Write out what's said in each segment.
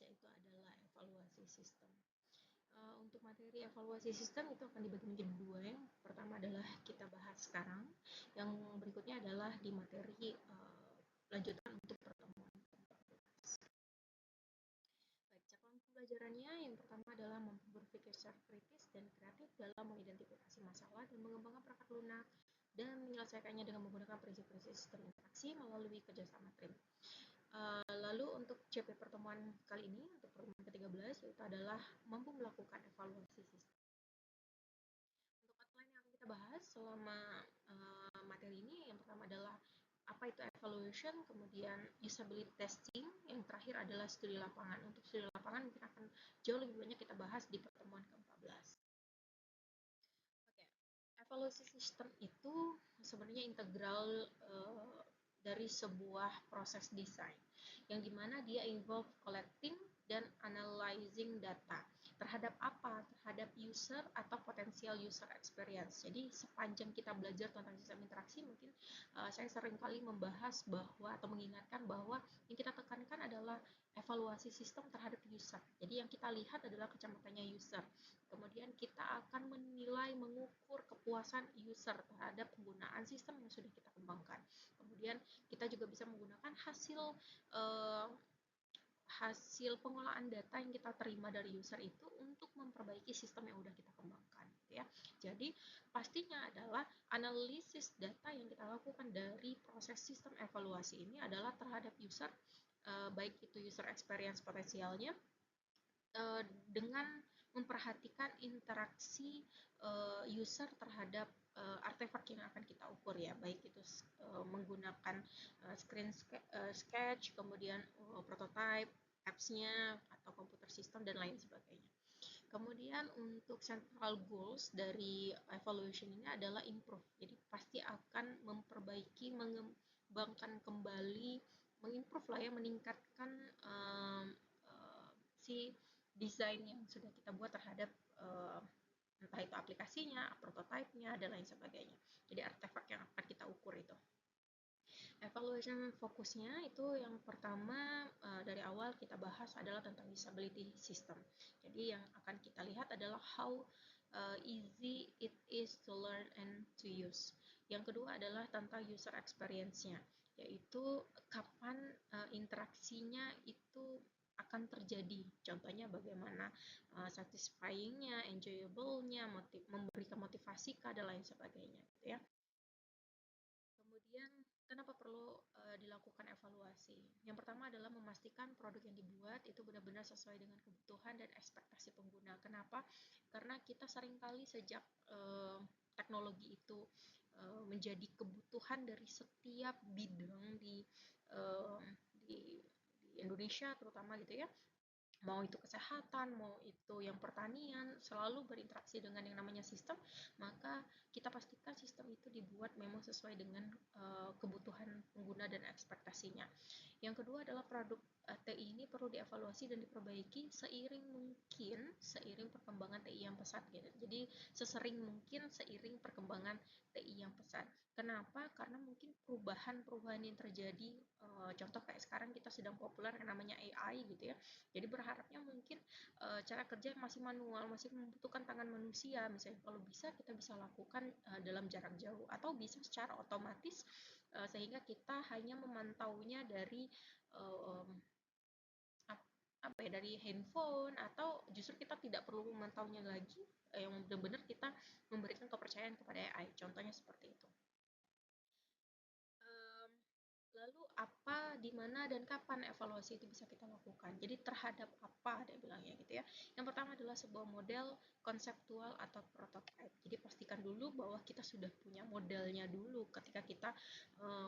yaitu adalah evaluasi sistem. Untuk materi evaluasi sistem itu akan dibagi menjadi dua. Yang pertama adalah kita bahas sekarang, yang berikutnya adalah di materi lanjutan untuk pertemuan ke-14. Baik, cakupan pembelajarannya yang pertama adalah mampu berpikir secara kritis dan kreatif dalam mengidentifikasi masalah dan mengembangkan perangkat lunak dan menyelesaikannya dengan menggunakan prinsip-prinsip sistem interaksi melalui kerjasama tim. Lalu untuk CP pertemuan kali ini, untuk pertemuan ke-13, itu adalah mampu melakukan evaluasi sistem. Untuk outline yang akan kita bahas selama materi ini, yang pertama adalah apa itu evaluation, kemudian usability testing, yang terakhir adalah studi lapangan. Untuk studi lapangan mungkin akan jauh lebih banyak kita bahas di pertemuan ke-14. Oke, evaluasi sistem itu sebenarnya integral dari sebuah proses desain, yang dimana dia involve collecting dan analyzing data. Terhadap apa? Terhadap user atau potensial user experience. Jadi sepanjang kita belajar tentang sistem interaksi, mungkin saya sering kali membahas bahwa atau mengingatkan bahwa yang kita tekankan adalah evaluasi sistem terhadap user. Jadi yang kita lihat adalah kacamatanya user. Kemudian kita akan menilai, mengukur kepuasan user terhadap penggunaan sistem yang sudah kita kembangkan. Kemudian kita juga bisa menggunakan hasil pengolahan data yang kita terima dari user itu untuk memperbaiki sistem yang sudah kita kembangkan, gitu ya. Jadi pastinya adalah analisis data yang kita lakukan dari proses sistem evaluasi ini adalah terhadap user, baik itu user experience potensialnya, dengan memperhatikan interaksi user terhadap artefak yang akan kita ukur, ya, baik itu menggunakan screen sketch, kemudian prototype, apps-nya atau komputer sistem dan lain sebagainya. Kemudian untuk central goals dari evaluation ini adalah improve. Jadi pasti akan memperbaiki, mengembangkan kembali, mengimprove lah ya, meningkatkan si desain yang sudah kita buat terhadap entah itu aplikasinya, prototype-nya, dan lain sebagainya. Jadi artefak yang akan kita ukur itu. Evaluation fokusnya itu yang pertama dari awal kita bahas adalah tentang usability system. Jadi yang akan kita lihat adalah how easy it is to learn and to use. Yang kedua adalah tentang user experience-nya, yaitu kapan interaksinya itu akan terjadi. Contohnya bagaimana satisfying-nya, enjoyable-nya, memberikan motivasi dan lain sebagainya, gitu ya. Kemudian kenapa perlu dilakukan evaluasi? Yang pertama adalah memastikan produk yang dibuat itu benar-benar sesuai dengan kebutuhan dan ekspektasi pengguna. Kenapa? Karena kita seringkali sejak teknologi itu menjadi kebutuhan dari setiap bidang di Indonesia terutama, gitu ya. Mau itu kesehatan, mau itu yang pertanian, selalu berinteraksi dengan yang namanya sistem, maka kita pastikan sistem itu dibuat memang sesuai dengan kebutuhan pengguna dan ekspektasinya. Yang kedua adalah produk TI ini perlu dievaluasi dan diperbaiki seiring perkembangan TI yang pesat, gitu. Jadi sesering mungkin seiring perkembangan TI yang pesat. Kenapa? Karena mungkin perubahan-perubahan yang terjadi, contoh kayak sekarang kita sedang populer yang namanya AI, gitu ya. Jadi berharapnya mungkin cara kerja yang masih manual, masih membutuhkan tangan manusia, misalnya kalau bisa kita bisa lakukan dalam jarak jauh atau bisa secara otomatis, sehingga kita hanya memantaunya dari dari handphone, atau justru kita tidak perlu memantaunya lagi, yang benar-benar kita memberikan kepercayaan kepada AI. Contohnya seperti itu. Lalu apa, di mana, dan kapan evaluasi itu bisa kita lakukan? Jadi terhadap apa dia bilangnya, gitu ya. Yang pertama adalah sebuah model konseptual atau prototype. Jadi pastikan dulu bahwa kita sudah punya modelnya dulu ketika kita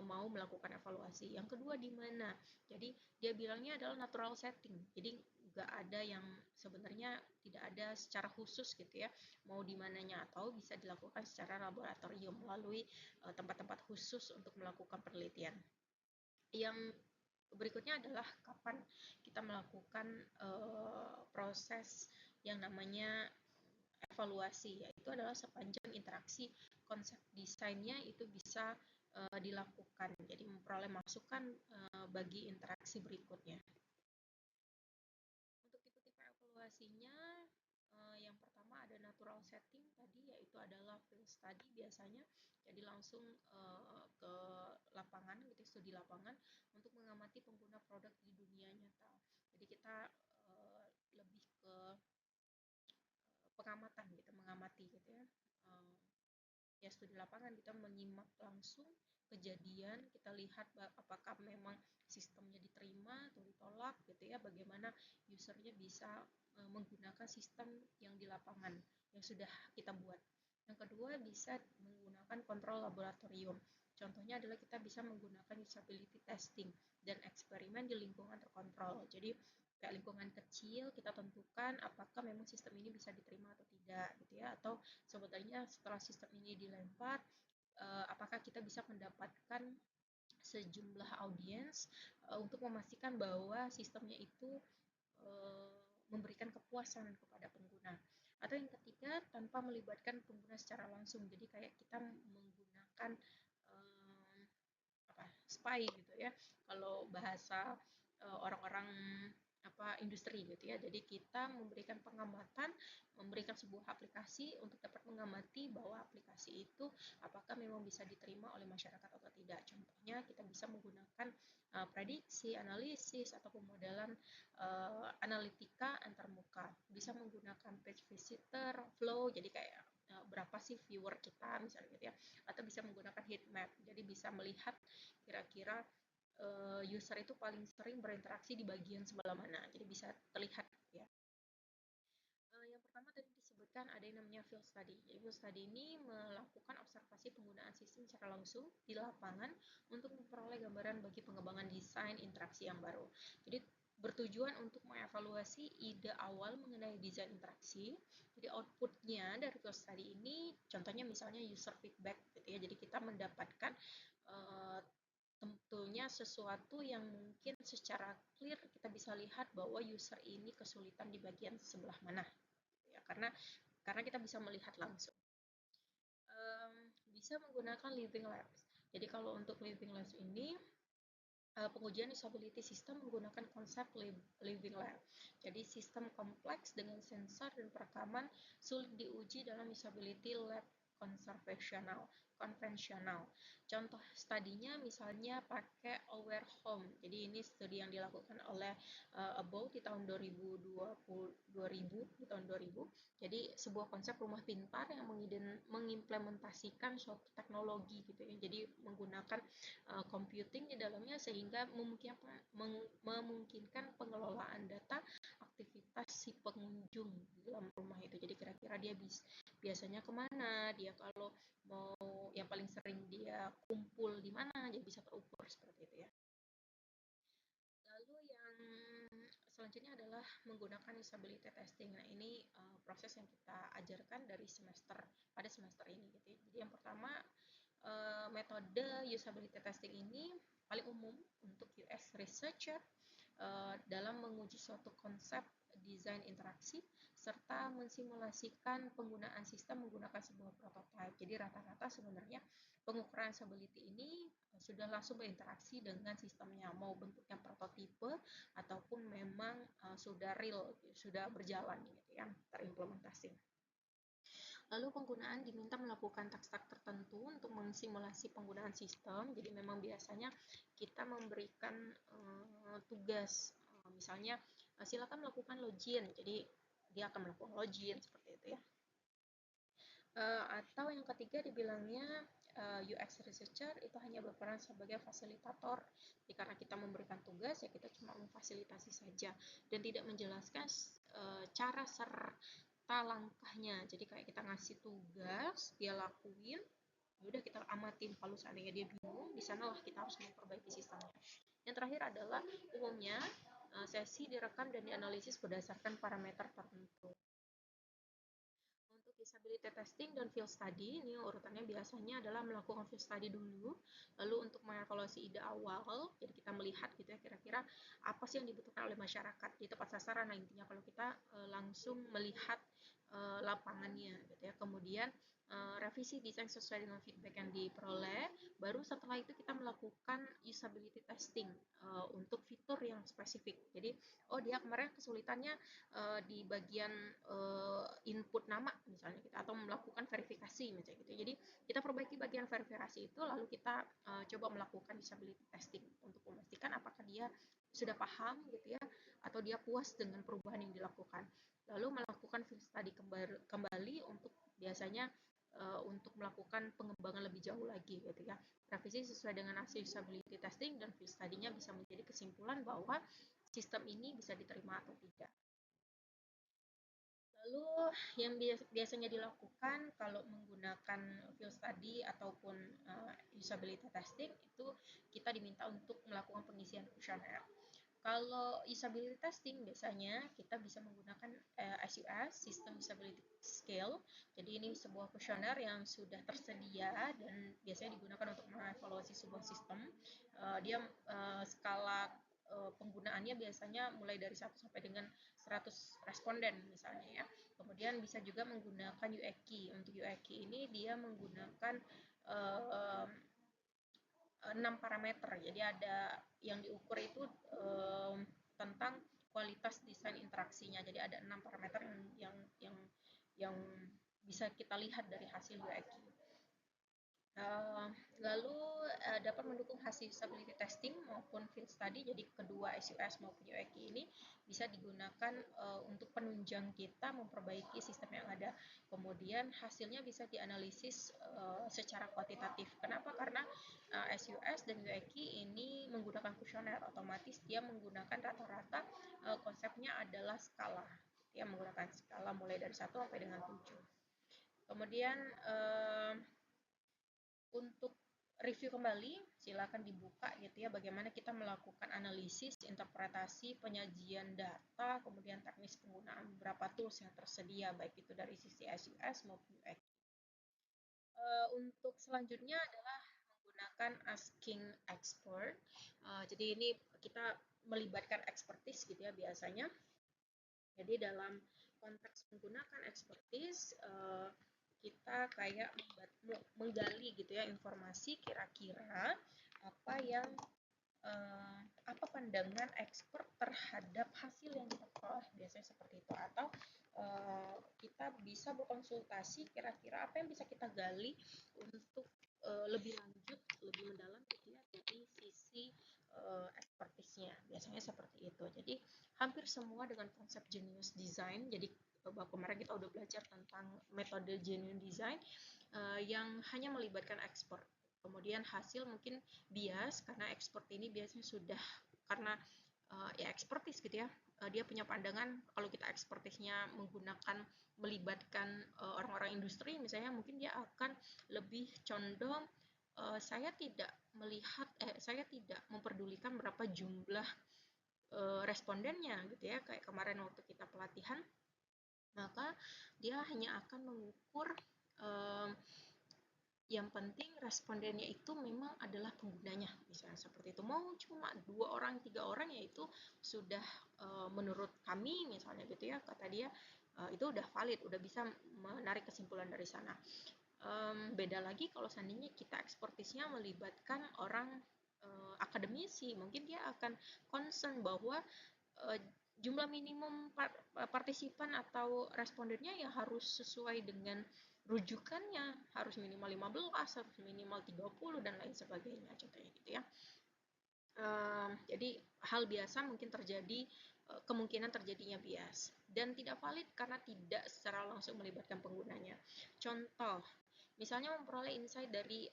mau melakukan evaluasi. Yang kedua di mana? Jadi dia bilangnya adalah natural setting. Jadi nggak ada yang sebenarnya tidak ada secara khusus, gitu ya. Mau di mananya, atau bisa dilakukan secara laboratorium melalui tempat-tempat khusus untuk melakukan penelitian. Yang berikutnya adalah kapan kita melakukan proses yang namanya evaluasi, yaitu adalah sepanjang interaksi konsep desainnya itu bisa dilakukan. Jadi memperoleh masukan bagi interaksi berikutnya. evaluasinya yang pertama ada natural setting tadi, yaitu adalah field study biasanya, jadi langsung ke lapangan gitu, studi lapangan untuk mengamati pengguna produk di dunia nyata. Jadi kita lebih ke pengamatan gitu, mengamati gitu ya. Ya studi lapangan, kita menyimak langsung kejadian, kita lihat apakah memang sistemnya diterima atau ditolak gitu ya, bagaimana usernya bisa menggunakan sistem yang di lapangan yang sudah kita buat. Yang kedua, bisa menggunakan kontrol laboratorium. Contohnya adalah kita bisa menggunakan usability testing dan eksperimen di lingkungan terkontrol. Jadi kayak lingkungan kecil, kita tentukan apakah memang sistem ini bisa diterima atau tidak gitu ya, atau sebetulnya setelah sistem ini dilempar, apakah kita bisa mendapatkan sejumlah audiens untuk memastikan bahwa sistemnya itu memberikan kepuasan kepada pengguna. Atau yang ketiga, tanpa melibatkan pengguna secara langsung, jadi kayak kita menggunakan spy gitu ya, kalau bahasa orang-orang industri gitu ya. Jadi kita memberikan pengamatan, memberikan sebuah aplikasi untuk dapat mengamati bahwa aplikasi itu apakah memang bisa diterima oleh masyarakat atau tidak. Contohnya kita bisa menggunakan prediksi, analisis atau pemodelan analitika antarmuka. Bisa menggunakan page visitor, flow, jadi kayak berapa sih viewer kita misalnya gitu ya, atau bisa menggunakan heat map, jadi bisa melihat kira-kira user itu paling sering berinteraksi di bagian sebelah mana, jadi bisa terlihat ya. Yang pertama tadi disebutkan ada yang namanya field study. Jadi field study ini melakukan observasi penggunaan sistem secara langsung di lapangan untuk memperoleh gambaran bagi pengembangan desain interaksi yang baru. Jadi bertujuan untuk mengevaluasi ide awal mengenai desain interaksi. Jadi outputnya dari field study ini, contohnya misalnya user feedback gitu ya. Jadi kita mendapatkan tentunya sesuatu yang mungkin secara clear kita bisa lihat bahwa user ini kesulitan di bagian sebelah mana ya, karena kita bisa melihat langsung. Bisa menggunakan living labs. Jadi kalau untuk living labs ini pengujian usability system menggunakan konsep living lab. Jadi sistem kompleks dengan sensor dan perekaman sulit diuji dalam usability lab konvensional. Contoh studinya misalnya pakai Aware Home. Jadi ini studi yang dilakukan oleh About di tahun 2020 di tahun 2000. Jadi sebuah konsep rumah pintar yang mengimplementasikan suatu teknologi gitu ya. Jadi menggunakan computing di dalamnya sehingga memungkinkan pengelolaan data aktivitas si pengunjung di dalam rumah itu. Jadi kira-kira dia biasanya kemana, dia kalau mau yang paling sering dia kumpul di mana, jadi bisa terukur seperti itu ya. Lalu yang selanjutnya adalah menggunakan usability testing. Nah ini proses yang kita ajarkan dari pada semester ini gitu ya. Jadi yang pertama metode usability testing ini paling umum untuk UX researcher dalam menguji suatu konsep desain interaksi serta mensimulasikan penggunaan sistem menggunakan sebuah prototype. Jadi rata-rata sebenarnya pengukuran usability ini sudah langsung berinteraksi dengan sistemnya, mau bentuknya prototipe ataupun memang sudah real, sudah berjalan gitu ya, terimplementasi. Lalu penggunaan diminta melakukan task-task tertentu untuk mensimulasi penggunaan sistem. Jadi memang biasanya kita memberikan tugas, misalnya silakan melakukan login. Jadi dia akan melakukan login seperti itu ya. Atau yang ketiga dibilangnya UX researcher itu hanya berperan sebagai fasilitator. Jadi karena kita memberikan tugas ya kita cuma memfasilitasi saja dan tidak menjelaskan cara serta langkahnya. Jadi kayak kita ngasih tugas, dia lakuin, udah kita amatin, kalau seandainya dia bingung, di sanalah kita harus memperbaiki sistemnya. Yang terakhir adalah umumnya sesi direkam dan dianalisis berdasarkan parameter tertentu. Untuk usability testing dan field study, ini urutannya biasanya adalah melakukan field study dulu, lalu untuk mengevaluasi ide awal, jadi kita melihat gitu ya kira-kira apa sih yang dibutuhkan oleh masyarakat di tempat sasaran. Nah intinya kalau kita langsung melihat lapangannya gitu ya. Kemudian revisi desain sesuai dengan feedback yang diperoleh. Baru setelah itu kita melakukan usability testing untuk fitur yang spesifik. Jadi, oh dia kemarin kesulitannya di bagian input nama misalnya kita, atau melakukan verifikasi misalnya gitu. Jadi kita perbaiki bagian verifikasi itu, lalu kita coba melakukan usability testing untuk memastikan apakah dia sudah paham gitu ya, atau dia puas dengan perubahan yang dilakukan. Lalu melakukan field study kembali untuk biasanya untuk melakukan pengembangan lebih jauh lagi gitu ya. Revisi sesuai dengan hasil usability testing dan field study-nya bisa menjadi kesimpulan bahwa sistem ini bisa diterima atau tidak. Lalu yang biasanya dilakukan kalau menggunakan field study ataupun usability testing itu kita diminta untuk melakukan pengisian kuesioner. Kalau usability testing biasanya kita bisa menggunakan SUS, System Usability Scale. Jadi ini sebuah kuesioner yang sudah tersedia dan biasanya digunakan untuk mengevaluasi sebuah sistem. Dia skala penggunaannya biasanya mulai dari 1 sampai dengan 100 responden misalnya ya. Kemudian bisa juga menggunakan UEKI. Untuk UEKI ini dia menggunakan 6 parameter. Jadi ada yang diukur itu tentang kualitas desain interaksinya. Jadi ada 6 parameter yang bisa kita lihat dari hasil UEKI. Lalu dapat mendukung hasil usability testing maupun field study. Jadi kedua SUS maupun UEKI ini bisa digunakan untuk penunjang kita memperbaiki sistem yang ada. Kemudian hasilnya bisa dianalisis secara kuantitatif. Kenapa? Karena SUS dan UEKI ini menggunakan kuesioner, otomatis dia menggunakan rata-rata konsepnya adalah skala. Dia menggunakan skala mulai dari 1 sampai dengan 7. Kemudian untuk review kembali, silakan dibuka gitu ya, bagaimana kita melakukan analisis, interpretasi, penyajian data, kemudian teknis penggunaan beberapa tools yang tersedia, baik itu dari sisi SUS maupun UX. Untuk selanjutnya adalah menggunakan asking expert. Jadi ini kita melibatkan expertise gitu ya biasanya. Jadi dalam konteks menggunakan expertise, kita kayak menggali gitu ya informasi kira-kira apa yang apa pandangan expert terhadap hasil yang kita peroleh, biasanya seperti itu. Atau kita bisa berkonsultasi kira-kira apa yang bisa kita gali untuk lebih lanjut, lebih mendalam gitu ya dari sisi expertise-nya, biasanya seperti itu. Jadi hampir semua dengan konsep genius design. Jadi kemarin kita udah belajar tentang metode genuine design yang hanya melibatkan expert. Kemudian hasil mungkin bias karena expert ini biasanya sudah karena ya expertise gitu ya. Dia punya pandangan kalau kita expertise-nya menggunakan melibatkan orang-orang industri misalnya, mungkin dia akan lebih condong saya tidak memperdulikan berapa jumlah respondennya gitu ya, kayak kemarin waktu kita pelatihan, maka dia hanya akan mengukur yang penting respondennya itu memang adalah penggunanya, misalnya seperti itu. Mau cuma 2 orang 3 orang ya itu sudah menurut kami misalnya gitu ya, kata dia itu udah valid, udah bisa menarik kesimpulan dari sana. Beda lagi kalau seandainya kita expertise-nya melibatkan orang akademisi, mungkin dia akan concern bahwa jumlah minimum partisipan atau respondennya ya harus sesuai dengan rujukannya, harus minimal 15, harus minimal 30 dan lain sebagainya, contohnya gitu ya. Jadi hal biasa mungkin terjadi, kemungkinan terjadinya bias dan tidak valid karena tidak secara langsung melibatkan penggunanya. Contoh, misalnya memperoleh insight dari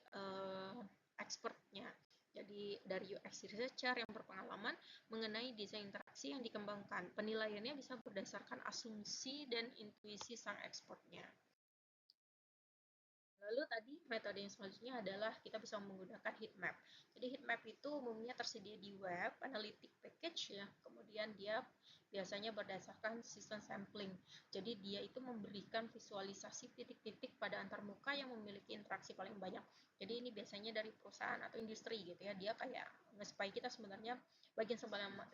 expertnya. Jadi dari UX researcher yang berpengalaman mengenai desain interaksi yang dikembangkan. Penilaiannya bisa berdasarkan asumsi dan intuisi sang expertnya. Lalu tadi metode yang selanjutnya adalah kita bisa menggunakan heat map. Jadi heat map itu umumnya tersedia di web, analytic package ya. Kemudian dia biasanya berdasarkan sistem sampling. Jadi dia itu memberikan visualisasi titik-titik pada antarmuka yang memiliki interaksi paling banyak. Jadi ini biasanya dari perusahaan atau industri gitu ya. Dia kayak nge-spy kita sebenarnya bagian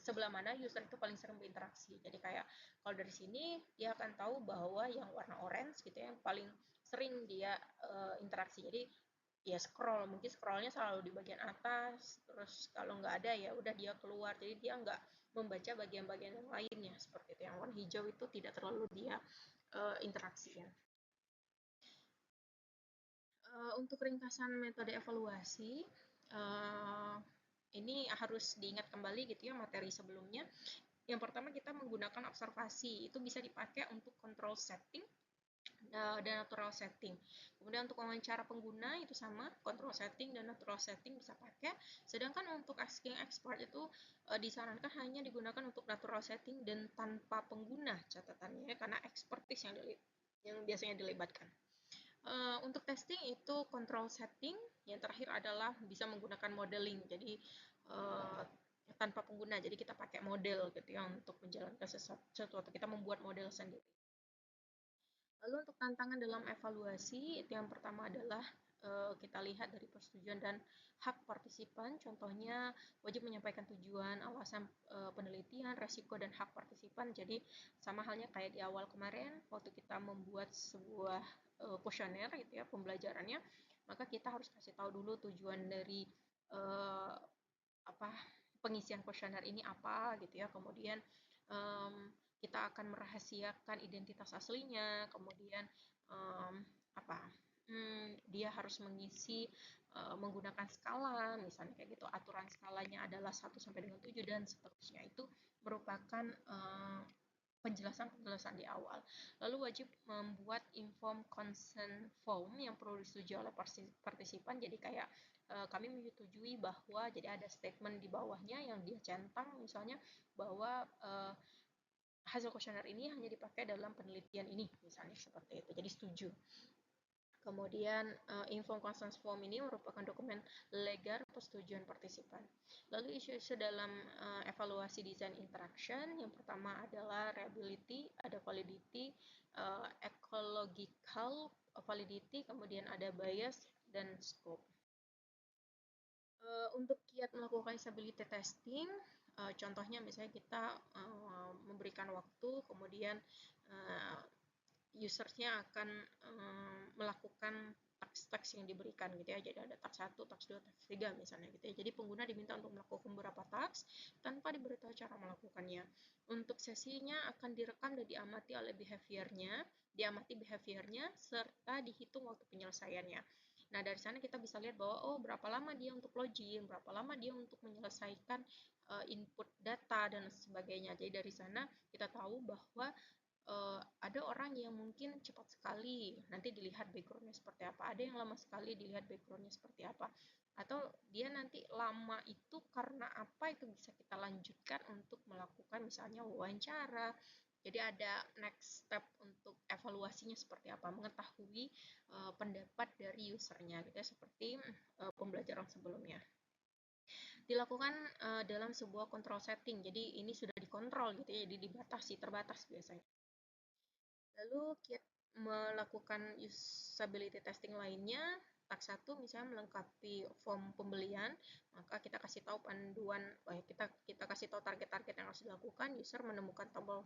sebelah mana user itu paling sering berinteraksi. Jadi kayak kalau dari sini dia akan tahu bahwa yang warna orange gitu ya, yang paling sering dia interaksi. Jadi ya mungkin scrollnya selalu di bagian atas, terus kalau nggak ada ya udah dia keluar, jadi dia nggak membaca bagian-bagian yang lainnya seperti itu. Yang warna hijau itu tidak terlalu dia interaksi ya. Untuk ringkasan metode evaluasi, ini harus diingat kembali gitu ya materi sebelumnya. Yang pertama kita menggunakan observasi, itu bisa dipakai untuk control setting dan natural setting. Kemudian untuk wawancara pengguna itu sama, control setting dan natural setting bisa pakai. Sedangkan untuk asking expert itu disarankan hanya digunakan untuk natural setting dan tanpa pengguna catatannya, karena expertise yang biasanya dilibatkan. Untuk testing itu control setting, yang terakhir adalah bisa menggunakan modeling. Jadi tanpa pengguna, jadi kita pakai model gitu ya untuk menjalankan sesuatu, kita membuat model sendiri. Lalu untuk tantangan dalam evaluasi, itu yang pertama adalah kita lihat dari persetujuan dan hak partisipan. Contohnya wajib menyampaikan tujuan, alasan penelitian, resiko, dan hak partisipan. Jadi sama halnya kayak di awal kemarin waktu kita membuat sebuah kuesioner gitu ya pembelajarannya, maka kita harus kasih tahu dulu tujuan dari uh, apa pengisian kuesioner ini apa gitu ya. Kemudian kita akan merahasiakan identitas aslinya, kemudian apa dia harus mengisi menggunakan skala, misalnya kayak gitu, aturan skalanya adalah 1 sampai dengan 7 dan seterusnya. Itu merupakan penjelasan-penjelasan di awal. Lalu wajib membuat informed consent form yang perlu disetujui oleh partisipan. Jadi kayak kami menyetujui bahwa, jadi ada statement di bawahnya yang dia centang misalnya bahwa hasil kuesioner ini hanya dipakai dalam penelitian ini, misalnya seperti itu. Jadi setuju. Kemudian informed consent form ini merupakan dokumen legal persetujuan partisipan. Lalu isu-isu dalam evaluasi design interaction, yang pertama adalah reliability, ada validity, ecological validity, kemudian ada bias dan scope. Untuk kiat melakukan usability testing, contohnya misalnya kita memberikan waktu, kemudian usernya akan melakukan task yang diberikan gitu ya. Jadi ada task 1, task 2, task 3 misalnya gitu ya. Jadi pengguna diminta untuk melakukan beberapa task tanpa diberitahu cara melakukannya. Untuk sesinya akan direkam dan diamati oleh behaviornya serta dihitung waktu penyelesaiannya. Nah, dari sana kita bisa lihat bahwa berapa lama dia untuk login, berapa lama dia untuk menyelesaikan input data dan sebagainya. Jadi dari sana kita tahu bahwa ada orang yang mungkin cepat sekali, nanti dilihat backgroundnya seperti apa. Ada yang lama sekali, dilihat backgroundnya seperti apa. Atau dia nanti lama itu karena apa, itu bisa kita lanjutkan untuk melakukan misalnya wawancara. Jadi ada next step untuk evaluasinya seperti apa, mengetahui pendapat dari usernya gitu ya, seperti pembelajaran sebelumnya. Dilakukan dalam sebuah control setting, jadi ini sudah dikontrol gitu ya, jadi dibatasi, terbatas biasanya. Lalu kita melakukan usability testing lainnya, task 1 misalnya melengkapi form pembelian, maka kita kasih tahu panduan, kita kasih tahu target-target yang harus dilakukan, user menemukan tombol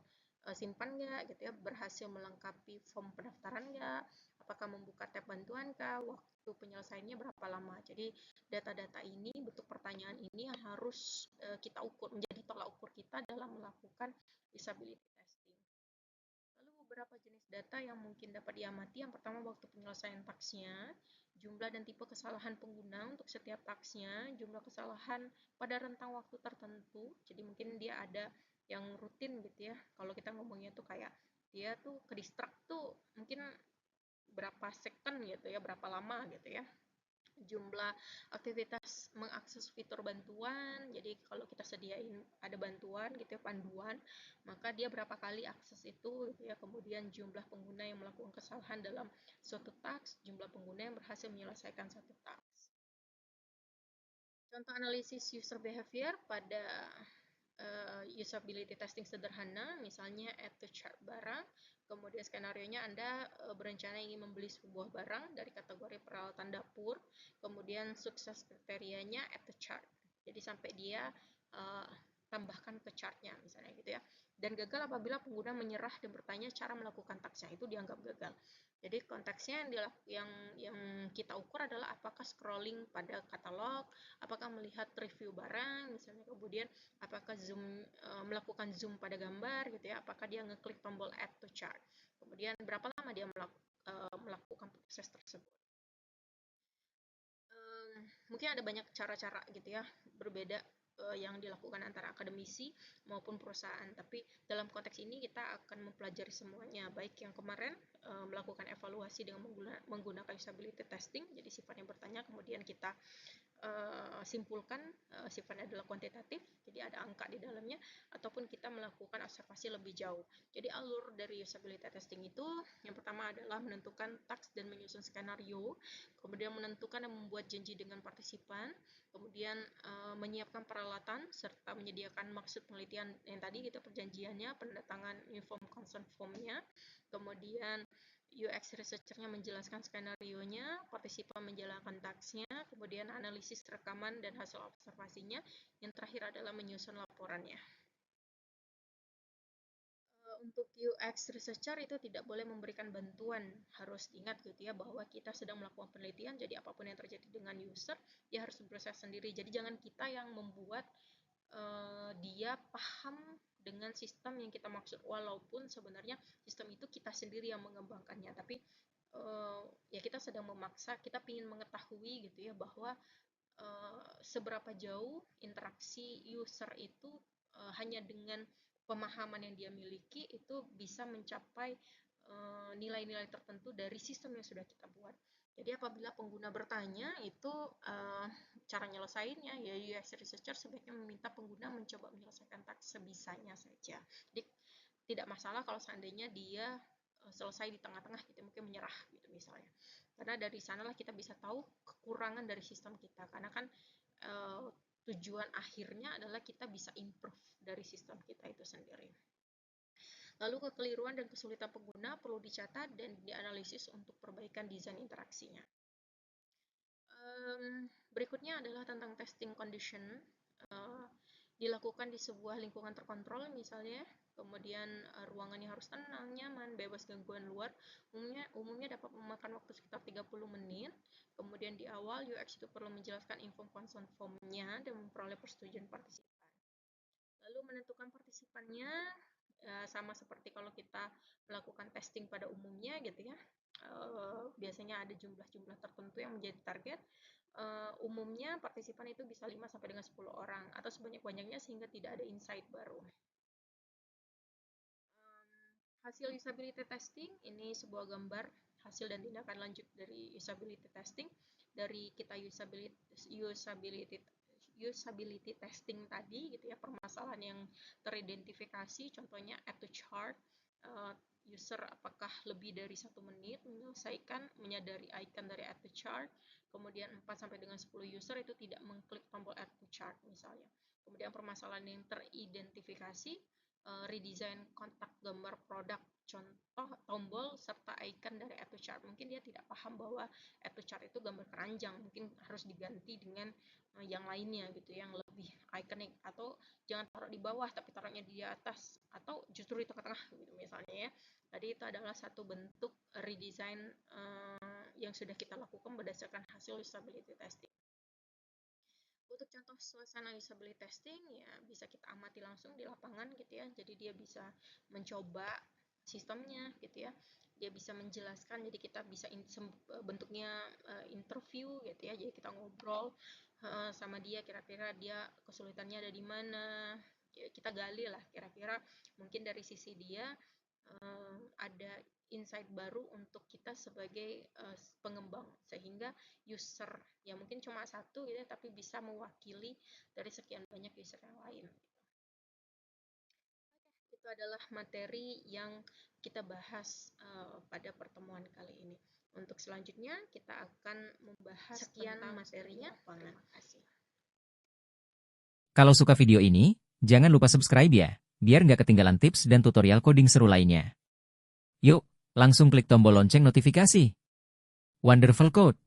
simpan nggak gitu ya, berhasil melengkapi form pendaftaran nggak, apakah membuka tab bantuan kah, waktu penyelesaiannya berapa lama. Jadi data-data ini, bentuk pertanyaan ini yang harus kita ukur, menjadi tolak ukur kita dalam melakukan usability testing. Lalu beberapa jenis data yang mungkin dapat diamati, yang pertama waktu penyelesaian taksnya, jumlah dan tipe kesalahan pengguna untuk setiap taksnya, jumlah kesalahan pada rentang waktu tertentu, jadi mungkin dia ada yang rutin gitu ya, kalau kita ngomongnya tuh kayak dia tuh ke distract tuh mungkin berapa second gitu ya, berapa lama gitu ya. Jumlah aktivitas mengakses fitur bantuan, jadi kalau kita sediain ada bantuan gitu ya, panduan, maka dia berapa kali akses itu gitu ya. Kemudian jumlah pengguna yang melakukan kesalahan dalam suatu task, jumlah pengguna yang berhasil menyelesaikan satu task. Contoh analisis user behavior pada usability testing sederhana, misalnya add to chart barang, kemudian skenario-nya Anda berencana ingin membeli sebuah barang dari kategori peralatan dapur, kemudian sukses kriterianya add to chart. Jadi sampai dia tambahkan ke chartnya misalnya gitu ya. Dan gagal apabila pengguna menyerah dan bertanya cara melakukan taksnya, itu dianggap gagal. Jadi konteksnya yang kita ukur adalah apakah scrolling pada katalog, apakah melihat review barang misalnya, kemudian apakah melakukan zoom pada gambar gitu ya, apakah dia ngeklik tombol add to chart, kemudian berapa lama dia melakukan proses tersebut. Mungkin ada banyak cara-cara gitu ya berbeda yang dilakukan antara akademisi maupun perusahaan, tapi dalam konteks ini kita akan mempelajari semuanya, baik yang kemarin melakukan evaluasi dengan menggunakan usability testing, jadi sifatnya bertanya, kemudian kita simpulkan sifatnya adalah kuantitatif, jadi ada angka di dalamnya, ataupun kita melakukan observasi lebih jauh. Jadi alur dari usability testing itu yang pertama adalah menentukan task dan menyusun skenario, kemudian menentukan dan membuat janji dengan partisipan, kemudian menyiapkan peralatan serta menyediakan maksud penelitian yang tadi gitu, perjanjiannya, pendatangan informed consent form-nya, kemudian UX researcher-nya menjelaskan skenario-nya, partisipan menjalankan task-nya, kemudian analisis rekaman dan hasil observasinya, yang terakhir adalah menyusun laporannya. Untuk UX researcher itu tidak boleh memberikan bantuan, harus diingat gitu ya bahwa kita sedang melakukan penelitian, jadi apapun yang terjadi dengan user, dia harus berusaha sendiri. Jadi jangan kita yang membuat dia paham dengan sistem yang kita maksud, walaupun sebenarnya sistem itu kita sendiri yang mengembangkannya, tapi ya kita sedang memaksa, kita ingin mengetahui gitu ya bahwa seberapa jauh interaksi user itu hanya dengan pemahaman yang dia miliki itu bisa mencapai nilai-nilai tertentu dari sistem yang sudah kita buat. Jadi apabila pengguna bertanya itu cara nyelesainnya ya UX researcher sebaiknya meminta pengguna mencoba menyelesaikan task sebisanya saja. Jadi tidak masalah kalau seandainya dia selesai di tengah-tengah gitu, mungkin menyerah gitu misalnya. Karena dari sanalah kita bisa tahu kekurangan dari sistem kita. Karena kan tujuan akhirnya adalah kita bisa improve dari sistem kita itu sendiri. Lalu kekeliruan dan kesulitan pengguna perlu dicatat dan dianalisis untuk perbaikan desain interaksinya. Berikutnya adalah tentang testing condition. Dilakukan di sebuah lingkungan terkontrol misalnya, kemudian ruangannya harus tenang, nyaman, bebas gangguan luar, umumnya dapat memakan waktu sekitar 30 menit. Kemudian di awal UX itu perlu menjelaskan informed consent form-nya dan memperoleh persetujuan partisipan. Lalu menentukan partisipannya sama seperti kalau kita melakukan testing pada umumnya gitu ya. Biasanya ada jumlah-jumlah tertentu yang menjadi target. Umumnya partisipan itu bisa 5 sampai dengan 10 orang atau sebanyak-banyaknya sehingga tidak ada insight baru. Hasil usability testing ini sebuah gambar hasil dan tindakan lanjut dari usability testing. Dari kita usability testing tadi gitu ya, permasalahan yang teridentifikasi, contohnya add to chart, user apakah lebih dari 1 menit menyelesaikan menyadari icon dari add to chart, kemudian 4 sampai dengan 10 user itu tidak mengklik tombol add to chart misalnya. Kemudian permasalahan yang teridentifikasi, redesign kontak gambar produk, contoh tombol serta icon dari add to chart. Mungkin dia tidak paham bahwa add to chart itu gambar keranjang, mungkin harus diganti dengan yang lainnya gitu, yang lebih ikonik, atau jangan taruh di bawah tapi taruhnya di atas, atau justru di tengah-tengah gitu misalnya ya. Tadi itu adalah satu bentuk redesign yang sudah kita lakukan berdasarkan hasil usability testing. Untuk contoh suasana usability testing ya bisa kita amati langsung di lapangan gitu ya. Jadi dia bisa mencoba sistemnya gitu ya. Dia bisa menjelaskan, jadi kita bisa bentuknya interview gitu ya. Jadi kita ngobrol sama dia, kira-kira dia kesulitannya ada di mana. Ya, kita gali lah kira-kira mungkin dari sisi dia ada insight baru untuk kita sebagai pengembang, sehingga user yang mungkin cuma satu gitu tapi bisa mewakili dari sekian banyak user yang lain. Itu adalah materi yang kita bahas pada pertemuan kali ini. Untuk selanjutnya kita akan membahas sekian materinya. Terima kasih. Kalau suka video ini, jangan lupa subscribe ya, biar nggak ketinggalan tips dan tutorial coding seru lainnya. Yuk, langsung klik tombol lonceng notifikasi. Wonderful Code!